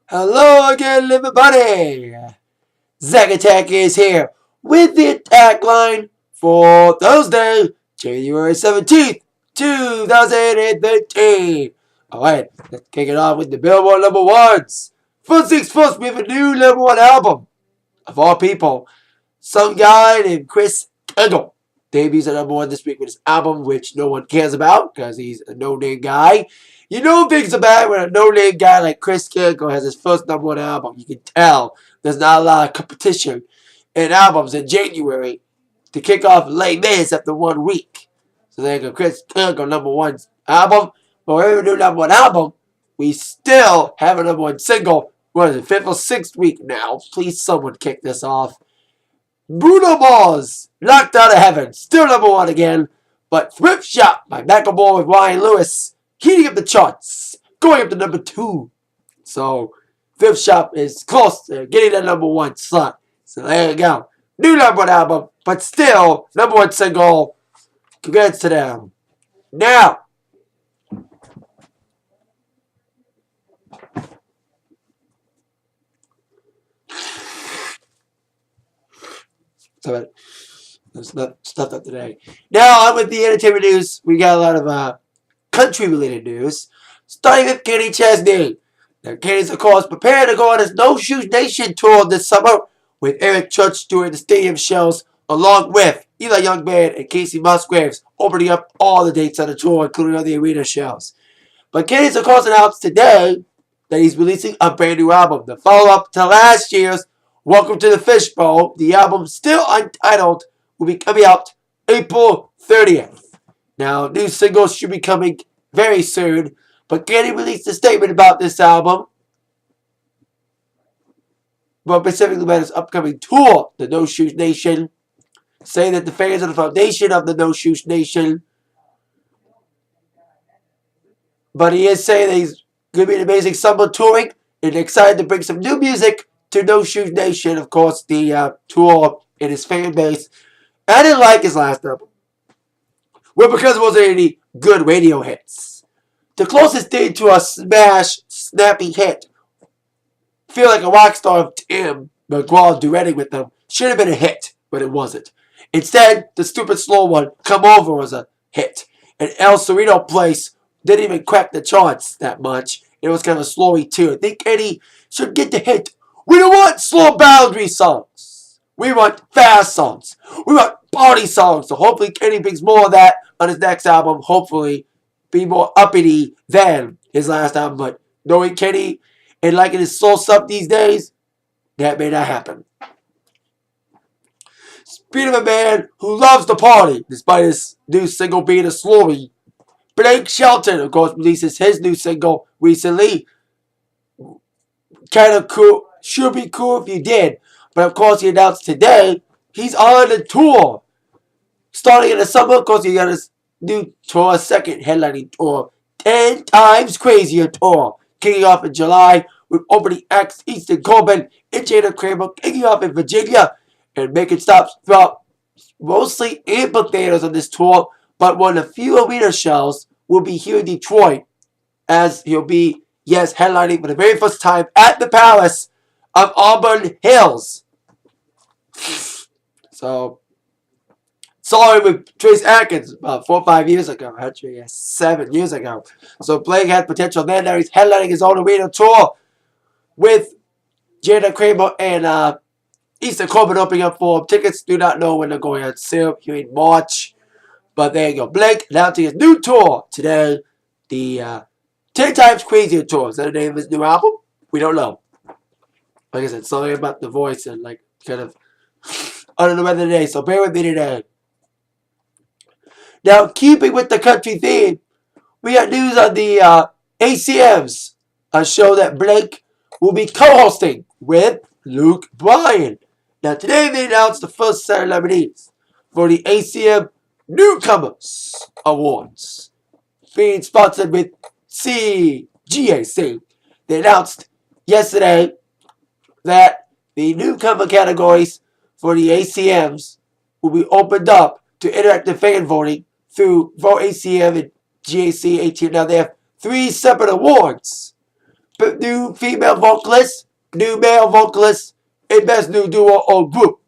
Hello again, everybody! Zack Attack is here with the Atakline for Thursday, January 17th, 2013. Alright, let's kick it off with the Billboard number ones. First things first, we have a new number one album. Of all people, some guy named Chris Engel debuts at number one this week with his album, which no one cares about because he's a no-name guy. You know things are bad when a no-name guy like Chris Engel has his first number one album. You can tell there's not a lot of competition in albums in January to kick off late May after 1 week. So there you go, Chris Engel number one album. But whenever we do number one album, we still have a number one single. What is it, 5th or 6th week now? Please someone kick this off. Bruno Mars, Knocked Out of Heaven, still number one again. But Thrift Shop by Macklemore with Ryan Lewis, heating up the charts, going up to number 2. So Thrift Shop is close to getting that number one slot. So there you go. New number one album, but still number one single. Congrats to them. Now, there's not stuff up today. Now on with the entertainment news. We got a lot of country related news. Starting with Kenny Chesney. Now Kenny's of course preparing to go on his No Shoes Nation tour this summer with Eric Church doing the stadium shows along with Eli Youngman and Casey Musgraves opening up all the dates on the tour, including all the arena shows. But Kenny's of course announced today that he's releasing a brand new album. The follow-up to last year's Welcome to the Fishbowl. The album, still untitled, will be coming out April 30th. Now, new singles should be coming very soon, but Kenny released a statement about this album, but specifically about his upcoming tour, the No Shoes Nation, saying that the fans are the foundation of the No Shoes Nation. But he is saying that he's going to be an amazing summer touring and excited to bring some new music to No Shoes Nation, of course, the tour and his fan base. I didn't like his last album. Well, because it wasn't any good radio hits. The closest thing to a smash, snappy hit, Feel Like a Rock Star of Tim McGraw duetting with them, should have been a hit, but it wasn't. Instead, the stupid slow one, Come Over, was a hit. And El Cerrito Place didn't even crack the charts that much. It was kind of a slowy too. I think Eddie should get the hit. We don't want slow boundary songs. We want fast songs. We want party songs. So hopefully Kenny brings more of that on his next album. Hopefully be more uppity than his last album. But knowing Kenny and liking his soul stuff these days, that may not happen. Speaking of a man who loves to party, despite his new single being a slowy, Blake Shelton, of course, releases his new single recently. Kind of cool. Should be cool if you did. But of course, he announced today he's on a tour. Starting in the summer, of course, he got his new tour, second headlining tour, 10 Times Crazier tour, kicking off in July with opening acts Easton Corbin and Jada Kramer, kicking off in Virginia and making stops throughout mostly amphitheaters on this tour. But one of the few arena shows will be here in Detroit, as he'll be, yes, headlining for the very first time at the Palace of Auburn Hills. So, saw him with Trace Atkins about 4 or 5 years ago. Actually, 7 years ago. So Blake had potential then. Now he's headlining his own arena tour with Jada Kramer and Easton Corbin opening up for him. Tickets do not know when they're going on sale here in March. But there you go. Blake announcing his new tour today. The 10 Times Crazier tour. Is that the name of his new album? We don't know. Like I said, something about the voice and like kind of under the weather today. So bear with me today. Now, keeping with the country theme, we got news on the ACMs, a show that Blake will be co-hosting with Luke Bryan. Now, today they announced the first set of nominees for the ACM Newcomers Awards, being sponsored with CGAC. They announced yesterday that the newcomer categories for the ACMs will be opened up to interactive fan voting through Vote ACM and GAC 18. Now they have 3 separate awards new female vocalist, new male vocalist, and best new duo or group.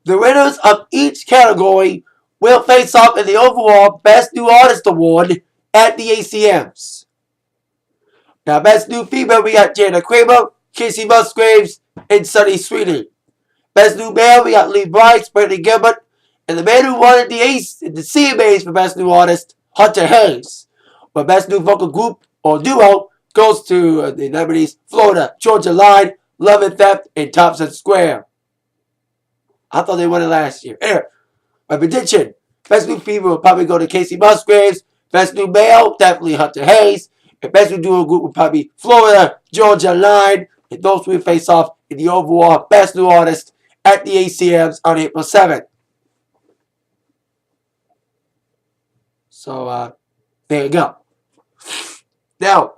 The winners of each category will face off in the overall Best New Artist Award at the ACMs. Now, Best New Female, we got Jana Kramer, Casey Musgraves, and Sunny Sweeney. Best New Male, we got Lee Bryce, Brittany Gilbert, and the man who won the CMAs for Best New Artist, Hunter Hayes. But Best New Vocal Group or Duo goes to the nominees Florida, Georgia Line, Love and Theft, and Thompson Square. I thought they won it last year. Anyway, my prediction. Best New Female will probably go to Casey Musgraves. Best New Male, definitely Hunter Hayes. And Best New Duo Group will probably be Florida, Georgia Line. And those will face off in the overall Best New Artist at the ACMs on April 7th. So, there you go. Now,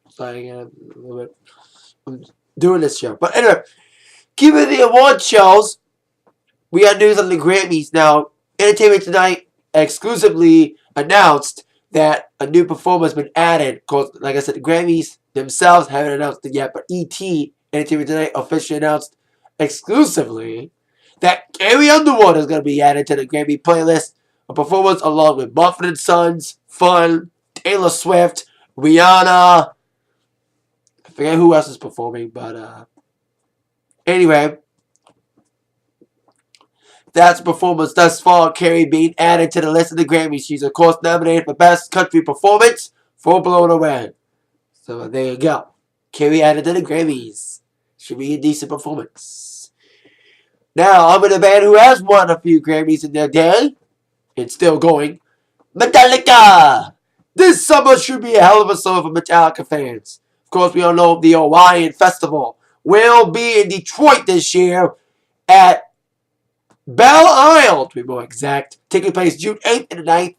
sorry, a little bit. I'm doing this show. But anyway, keeping the award shows, we got news on the Grammys. Now, Entertainment Tonight exclusively announced that a new performer has been added. Of course, like I said, the Grammys themselves haven't announced it yet, but Entertainment Tonight officially announced exclusively that Carrie Underwood is going to be added to the Grammy playlist of performers along with Mumford & Sons, Fun, Taylor Swift, Rihanna. I forget who else is performing, but anyway, that's performance thus far. Carrie being added to the list of the Grammys. She's of course nominated for Best Country Performance for Blown Away. So there you go. Carrie added to the Grammys. Should be a decent performance. Now, I'm with a band who has won a few Grammys in their day. It's still going. Metallica! This summer should be a hell of a summer for Metallica fans. Of course, we all know the Hawaiian Festival will be in Detroit this year at Belle Isle, to be more exact, taking place June 8th and 9th.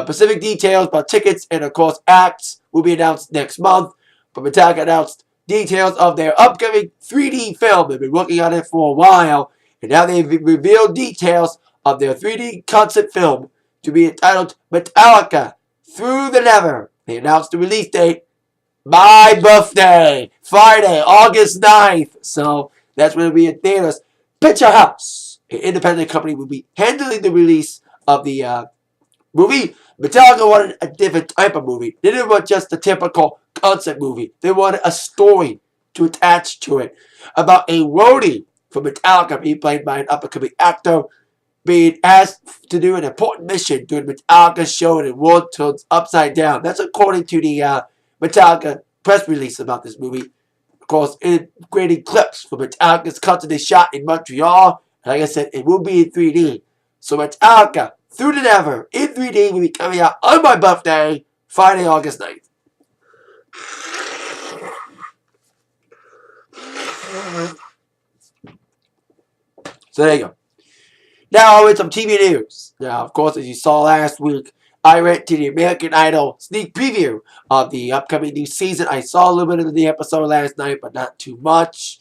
Specific details about tickets and, of course, acts will be announced next month. But Metallica announced details of their upcoming 3D film. They've been working on it for a while, and now they've revealed details of their 3D concept film to be entitled Metallica Through the Never. They announced the release date, my birthday, Friday, August 9th. So that's when it'll be in theaters. Picture House, an independent company, will be handling the release of the movie. Metallica wanted a different type of movie. They didn't want just a typical concept movie. They wanted a story to attach to it about a roadie for Metallica being played by an up-and-coming actor being asked to do an important mission during Metallica's show and the world turns upside down. That's according to the Metallica press release about this movie. Of course, integrating clips from Metallica's concert they shot in Montreal. Like I said, it will be in 3D. So Metallica Through the Never in 3D will be coming out on my birthday, Friday, August 9th. So there you go. Now with some TV news. Now, of course, as you saw last week, I went to the American Idol sneak preview of the upcoming new season. I saw a little bit of the episode last night, but not too much.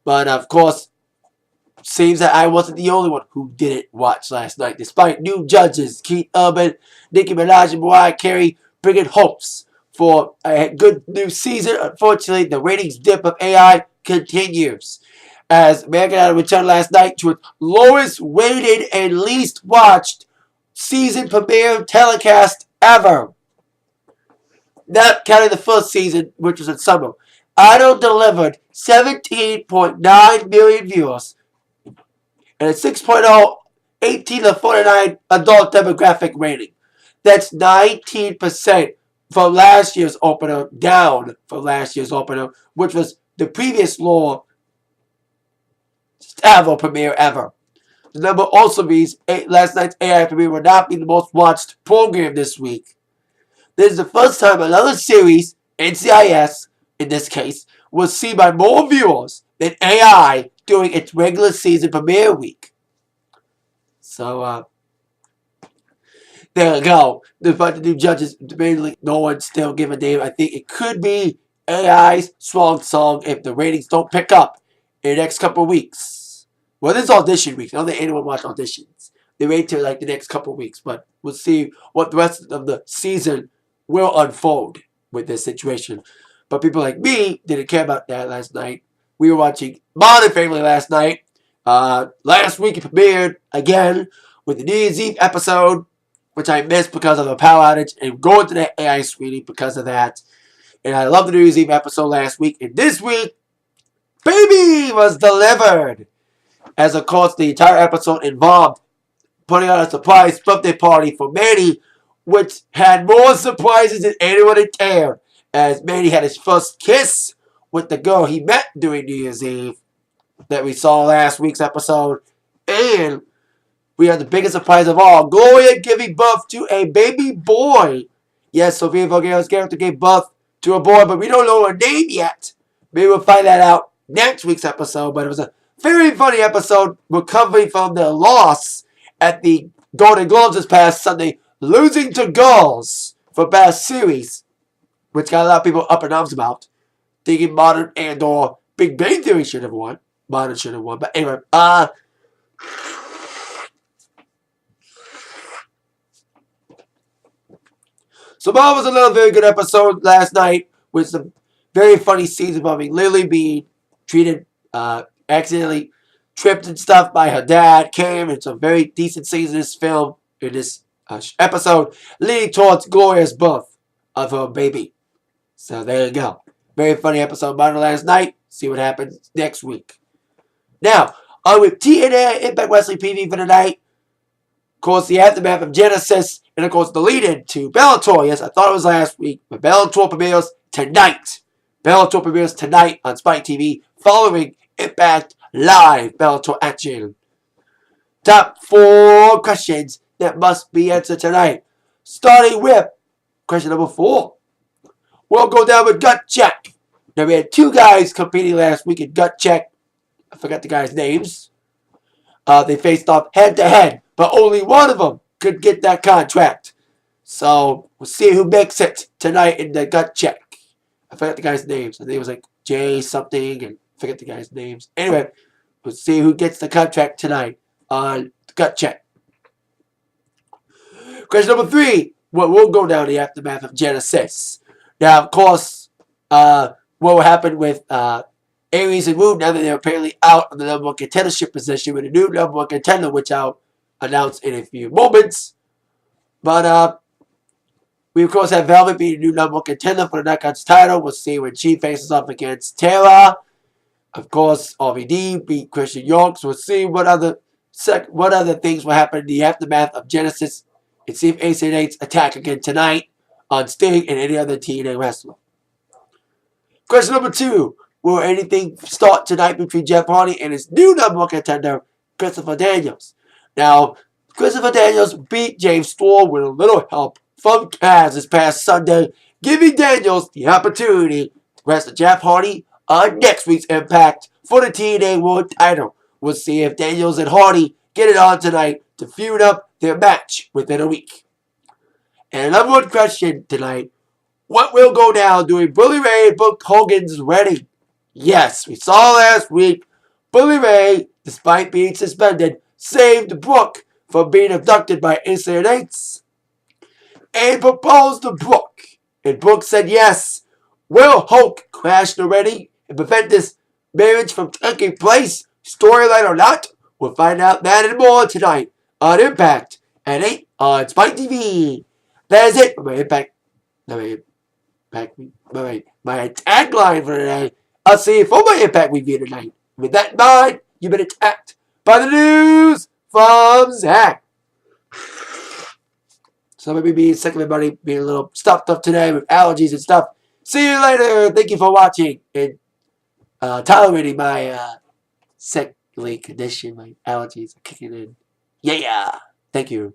But, of course, seems that I wasn't the only one who didn't watch last night. Despite new judges, Keith Urban, Nicki Minaj, and Mariah Carey bringing hopes for a good new season. Unfortunately, the ratings dip of AI continues, as American Idol returned last night to its lowest rated and least watched season premiere telecast ever. Not counting the first season, which was in summer. Idol delivered 17.9 million viewers and a 6.0 18 to 49 adult demographic rating. That's 19% from last year's opener, down from last year's opener, which was the previous low ever premiere ever. The number also means last night's AI premiere will not be the most watched program this week. This is the first time another series, NCIS in this case, was seen by more viewers than AI during its regular season premiere week. So, there you go. Despite the new judges, mainly no one's still giving a damn. I think it could be AI's swan song if the ratings don't pick up in the next couple of weeks. Well, this is audition week. I don't think anyone watched auditions. They wait till like the next couple of weeks, but we'll see what the rest of the season will unfold with this situation. But people like me didn't care about that last night. We were watching Modern Family last night. Last week it premiered again with the New Year's Eve episode, which I missed because of a power outage, and going to the AI screening because of that. And I love the New Year's Eve episode last week. And this week, baby was delivered. As of course, the entire episode involved putting on a surprise birthday party for Manny, which had more surprises than anyone had cared. As Manny had his first kiss with the girl he met during New Year's Eve that we saw last week's episode. And we had the biggest surprise of all, Gloria giving birth to a baby boy. Yes, Sofia Vergara's character gave birth to a boy, but we don't know her name yet. Maybe we'll find that out next week's episode. But it was a very funny episode, recovering from their loss at the Golden Globes this past Sunday, losing to girls for Best Series, which got a lot of people up in arms about, thinking Modern and or Big Bang Theory should have won. Modern should have won. But anyway, so that was another very good episode last night with some very funny scenes involving Lily being treated, accidentally tripped and stuff by her dad, Cam. It's a very decent scene in this film, in this episode, leading towards Gloria's birth of her baby. So there you go. Very funny episode about it last night. See what happens next week. Now, on with TNA Impact Wrestling PV for tonight. Of course, the aftermath of Genesis, and of course, the lead-in to Bellator. Yes, I thought it was last week, but Bellator premieres tonight. Bellator premieres tonight on Spike TV, following Impact Live Bellator action. Top 4 questions that must be answered tonight. Starting with question number 4. We'll go down with Gut Check. Now, we had 2 guys competing last week in Gut Check. I forgot the guys' names. They faced off head-to-head, but only one of them could get that contract. So, we'll see who makes it tonight in the Gut Check. I forgot the guys' names. I think it was like Jay something, and I forget the guys' names. Anyway, we'll see who gets the contract tonight on the Gut Check. Question number 3. Well, we'll go down the aftermath of Genesis. Now, of course, what will happen with Aries and Moon now that they're apparently out of the number 1 contendership position with a new number 1 contender, which I'll announce in a few moments. But we, of course, have Velvet being the new number 1 contender for the Knockouts title. We'll see when she faces off against Tara. Of course, RVD beat Christian York. So we'll see what other things will happen in the aftermath of Genesis, and see if Ace and Eights attack again tonight on Sting and any other TNA wrestler. Question number 2. Will anything start tonight between Jeff Hardy and his new number 1 contender, Christopher Daniels? Now, Christopher Daniels beat James Storm with a little help from Kaz this past Sunday, giving Daniels the opportunity to wrestle Jeff Hardy on next week's Impact for the TNA World title. We'll see if Daniels and Hardy get it on tonight to feud up their match within a week. And another one question tonight. What will go down during Bully Ray and Brooke Hogan's wedding? Yes, we saw last week, Bully Ray, despite being suspended, saved Brooke from being abducted by Ace and Eights and proposed to Brooke. And Brooke said yes. Will Hulk crash the wedding and prevent this marriage from taking place? Storyline or not? We'll find out that and more tonight on Impact at 8 on Spike TV. That is it for my Impact. My tagline for today. I'll see you for my Impact review tonight. With that in mind, you've been attacked by the news from Zach. So maybe being sick of everybody being a little stuffed up today with allergies and stuff. See you later. Thank you for watching and tolerating my sickly condition. My allergies are kicking in. Yeah. Thank you.